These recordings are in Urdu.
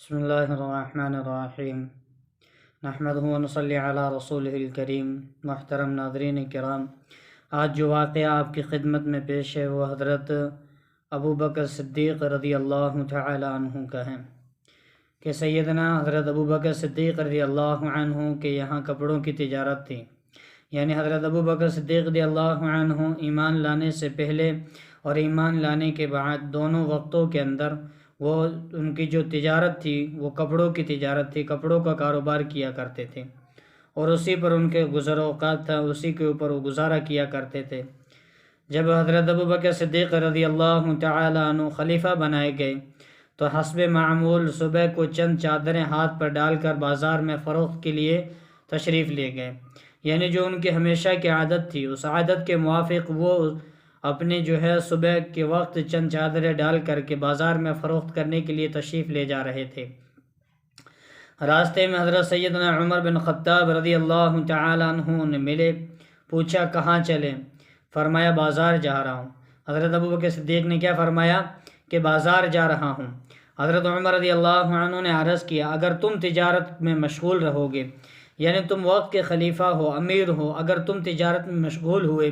بسم اللہ الرحمن الرحیم نحمدہ ونصلی علی رسولہ الکریم۔ محترم ناظرین کرام، آج جو واقعہ آپ کی خدمت میں پیش ہے وہ حضرت ابو بکر صدیق رضی اللہ تعالی عنہ کا ہے کہ سیدنا حضرت ابو بکر صدیق رضی اللہ عنہ کے یہاں کپڑوں کی تجارت تھی۔ یعنی حضرت ابو بکر صدیق رضی اللہ عنہ ایمان لانے سے پہلے اور ایمان لانے کے بعد دونوں وقتوں کے اندر وہ ان کی جو تجارت تھی وہ کپڑوں کی تجارت تھی، کپڑوں کا کاروبار کیا کرتے تھے اور اسی پر ان کے گزر اوقات تھا، اسی کے اوپر وہ گزارا کیا کرتے تھے۔ جب حضرت ابو بکر صدیق رضی اللہ تعالی عنہ خلیفہ بنائے گئے تو حسب معمول صبح کو چند چادریں ہاتھ پر ڈال کر بازار میں فروخت کے لیے تشریف لے گئے۔ یعنی جو ان کی ہمیشہ کی عادت تھی، اس عادت کے موافق وہ اپنے صبح کے وقت چند چادریں ڈال کر کے بازار میں فروخت کرنے کے لیے تشریف لے جا رہے تھے۔ راستے میں حضرت سیدنا عمر بن خطاب رضی اللہ تعالی عنہ نے ملے، پوچھا کہاں چلیں؟ فرمایا بازار جا رہا ہوں۔ حضرت ابو بکر صدیق نے کیا فرمایا کہ بازار جا رہا ہوں۔ حضرت عمر رضی اللہ عنہ نے عرض کیا اگر تم تجارت میں مشغول رہو گے، یعنی تم وقت کے خلیفہ ہو، امیر ہو، اگر تم تجارت میں مشغول ہوئے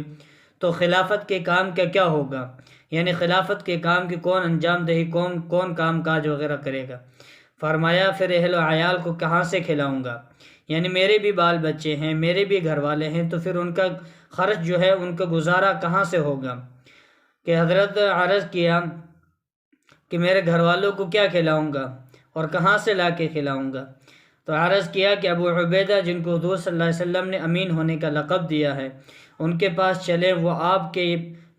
تو خلافت کے کام کا کیا ہوگا؟ یعنی خلافت کے کام کی کون انجام دہی، کون کام کاج وغیرہ کرے گا؟ فرمایا پھر اہل و عیال کو کہاں سے کھلاؤں گا؟ یعنی میرے بھی بال بچے ہیں، میرے بھی گھر والے ہیں، تو پھر ان کا خرچ ان کا گزارا کہاں سے ہوگا؟ کہ حضرت عرض کیا کہ میرے گھر والوں کو کیا کھلاؤں گا اور کہاں سے لا کے کھلاؤں گا؟ تو عرض کیا کہ ابو عبیدہ جن کو حضور صلی اللہ علیہ وسلم نے امین ہونے کا لقب دیا ہے، ان کے پاس چلیں، وہ آپ کے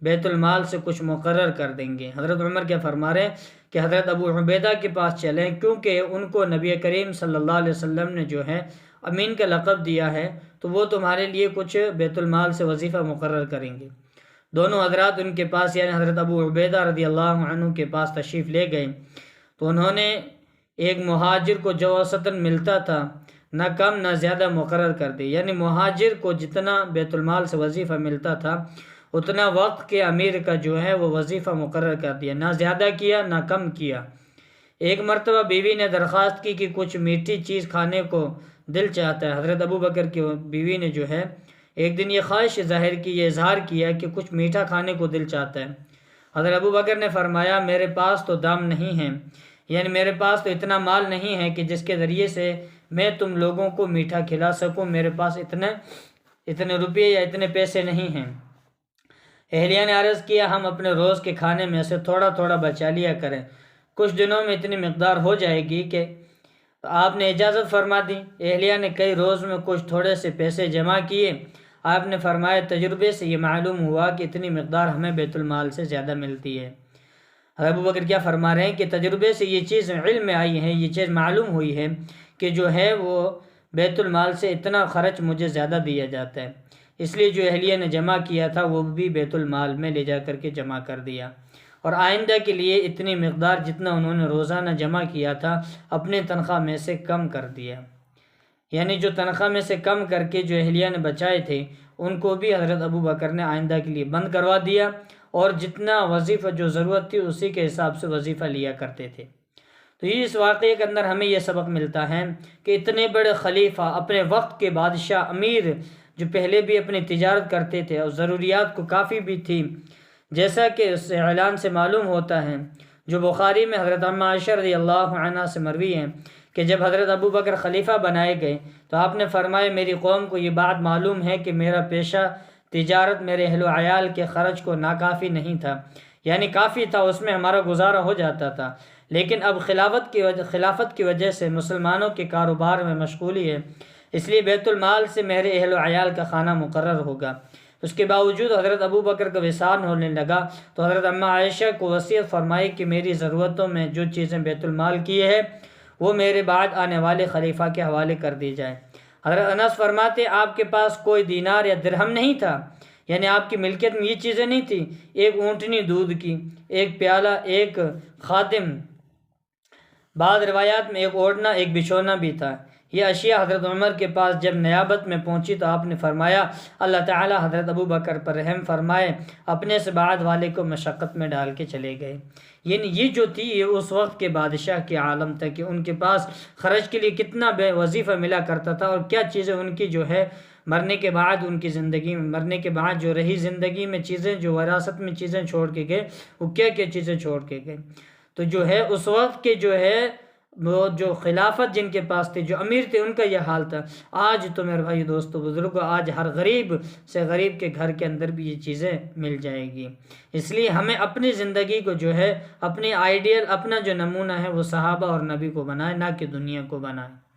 بیت المال سے کچھ مقرر کر دیں گے۔ حضرت عمر کیا فرما رہے ہیں کہ حضرت ابو عبیدہ کے پاس چلیں، کیونکہ ان کو نبی کریم صلی اللہ علیہ وسلم نے امین کا لقب دیا ہے، تو وہ تمہارے لیے کچھ بیت المال سے وظیفہ مقرر کریں گے۔ دونوں حضرات ان کے پاس یعنی حضرت ابو عبیدہ رضی اللہ عنہ کے پاس تشریف لے گئے تو انہوں نے ایک مہاجر کو جو اوسطاً ملتا تھا نہ کم نہ زیادہ مقرر کر دی۔ یعنی مہاجر کو جتنا بیت المال سے وظیفہ ملتا تھا اتنا وقت کے امیر کا وہ وظیفہ مقرر کر دیا، نہ زیادہ کیا نہ کم کیا۔ ایک مرتبہ بیوی نے درخواست کی کہ کچھ میٹھی چیز کھانے کو دل چاہتا ہے۔ حضرت ابو بکر کی بیوی نے ایک دن یہ خواہش ظاہر کی، یہ اظہار کیا کہ کچھ میٹھا کھانے کو دل چاہتا ہے۔ حضرت ابو بکر نے فرمایا میرے پاس تو دام نہیں ہے، یعنی میرے پاس تو اتنا مال نہیں ہے کہ جس کے ذریعے سے میں تم لوگوں کو میٹھا کھلا سکوں، میرے پاس اتنے روپے یا اتنے پیسے نہیں ہیں۔ اہلیہ نے عرض کیا ہم اپنے روز کے کھانے میں سے تھوڑا تھوڑا بچا لیا کریں، کچھ دنوں میں اتنی مقدار ہو جائے گی کہ آپ نے اجازت فرما دی۔ اہلیہ نے کئی روز میں کچھ تھوڑے سے پیسے جمع کیے۔ آپ نے فرمایا تجربے سے یہ معلوم ہوا کہ اتنی مقدار ہمیں بیت المال سے زیادہ ملتی ہے۔ ابو بکر کیا فرما رہے ہیں کہ تجربے سے یہ چیز علم میں آئی ہے، یہ چیز معلوم ہوئی ہے کہ وہ بیت المال سے اتنا خرچ مجھے زیادہ دیا جاتا ہے، اس لیے جو اہلیہ نے جمع کیا تھا وہ بھی بیت المال میں لے جا کر کے جمع کر دیا، اور آئندہ کے لیے اتنی مقدار جتنا انہوں نے روزانہ جمع کیا تھا اپنے تنخواہ میں سے کم کر دیا۔ یعنی جو تنخواہ میں سے کم کر کے جو اہلیہ نے بچائے تھے ان کو بھی حضرت ابو بکر نے آئندہ کے لیے بند کروا دیا، اور جتنا وظیفہ جو ضرورت تھی اسی کے حساب سے وظیفہ لیا کرتے تھے۔ تو اس واقعے کے اندر ہمیں یہ سبق ملتا ہے کہ اتنے بڑے خلیفہ، اپنے وقت کے بادشاہ، امیر، جو پہلے بھی اپنی تجارت کرتے تھے اور ضروریات کو کافی بھی تھی، جیسا کہ اس اعلان سے معلوم ہوتا ہے جو بخاری میں حضرت ام عائشہ رضی اللہ عنہا سے مروی ہے کہ جب حضرت ابو بکر خلیفہ بنائے گئے تو آپ نے فرمایا میری قوم کو یہ بات معلوم ہے کہ میرا پیشہ تجارت میرے اہل و عیال کے خرچ کو ناکافی نہیں تھا، یعنی کافی تھا، اس میں ہمارا گزارا ہو جاتا تھا، لیکن اب خلافت کی وجہ سے مسلمانوں کے کاروبار میں مشغولی ہے، اس لیے بیت المال سے میرے اہل و عیال کا کھانا مقرر ہوگا۔ اس کے باوجود حضرت ابو بکر کا وصال ہونے لگا تو حضرت اماں عائشہ کو وصیت فرمائی کہ میری ضرورتوں میں جو چیزیں بیت المال کی ہے وہ میرے بعد آنے والے خلیفہ کے حوالے کر دی جائے۔ حضرت انس فرماتے آپ کے پاس کوئی دینار یا درہم نہیں تھا، یعنی آپ کی ملکیت میں یہ چیزیں نہیں تھیں، ایک اونٹنی دودھ کی، ایک پیالہ، ایک خادم، بعض روایات میں ایک اوڑھنا، ایک بچھونا بھی تھا، یہ اشیاء حضرت عمر کے پاس جب نیابت میں پہنچی تو آپ نے فرمایا اللہ تعالی حضرت ابو بکر پر رحم فرمائے، اپنے سے بعد والے کو مشقت میں ڈال کے چلے گئے۔ یعنی یہ جو تھی یہ اس وقت کے بادشاہ کے عالم تھا کہ ان کے پاس خرچ کے لیے کتنا بے وظیفہ ملا کرتا تھا، اور کیا چیزیں ان کی جو ہے مرنے کے بعد، ان کی زندگی میں مرنے کے بعد جو رہی زندگی میں چیزیں، جو وراثت میں چیزیں چھوڑ کے گئے، وہ کیا کیا چیزیں چھوڑ کے گئے۔ تو جو ہے اس وقت کے جو ہے وہ جو خلافت جن کے پاس تھی، جو امیر تھے، ان کا یہ حال تھا۔ آج تو میرے بھائی دوستو بزرگوں، آج ہر غریب سے غریب کے گھر کے اندر بھی یہ چیزیں مل جائے گی۔ اس لیے ہمیں اپنی زندگی کو جو ہے اپنی آئیڈیل، اپنا جو نمونہ ہے وہ صحابہ اور نبی کو بنائے، نہ کہ دنیا کو بنائے۔